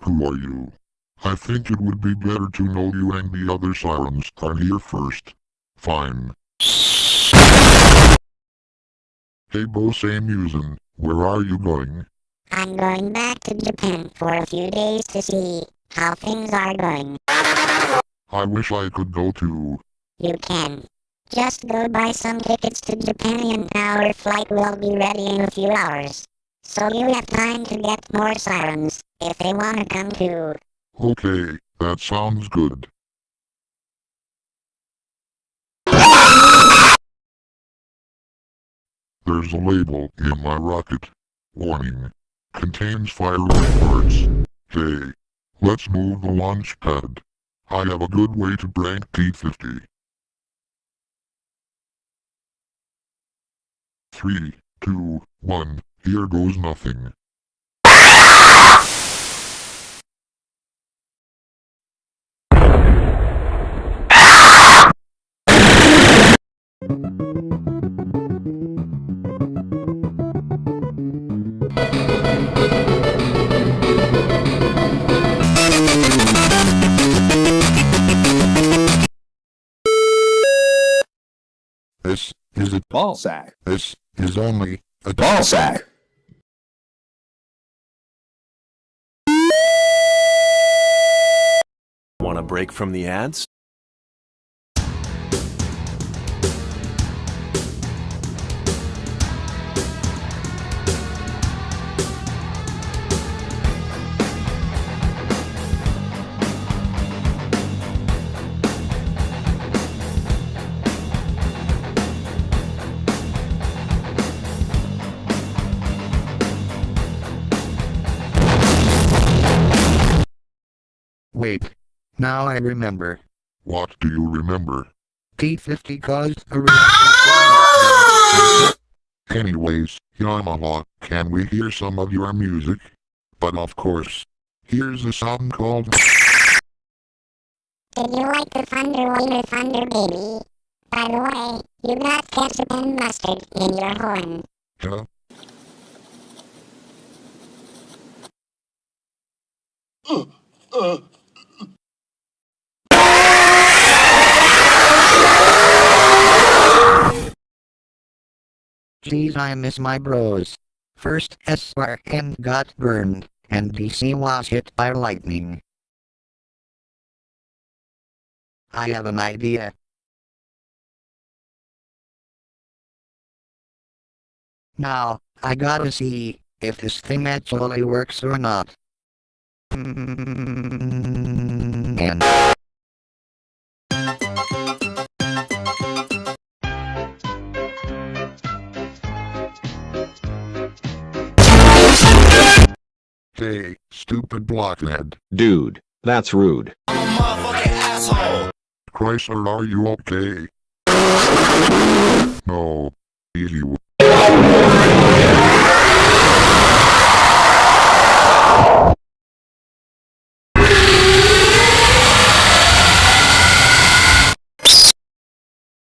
Who are you? I think it would be better to know you and the other sirens are here first. Fine. Hey boss Amusin, where are you going? I'm going back to Japan for a few days to see how things are going. I wish I could go too. You can. Just go buy some tickets to Japan and our flight will be ready in a few hours. So you have time to get more sirens, if they wanna come too. Okay, that sounds good. There's a label in my rocket. Warning. Contains firework parts. Hey. Let's move the launch pad. I have a good way to prank T-50. 3, 2, 1, here goes nothing. This is a Ball sack. This is only a Ball sack. Want a break from the ads? Wait. Now I remember. What do you remember? T-50 caused a reaction. Anyways, Yamaha, can we hear some of your music? But of course. Here's a song called Did you like the Thunder Wiener Thunder Baby? By the way, you got ketchup and mustard in your horn. Huh? Geez, I miss my bros. First SRM got burned, and DC was hit by lightning. I have an idea. Now, I gotta see if this thing actually works or not. And Hey, stupid blockhead. Dude, that's rude. Chrysler, are you okay? No. Easy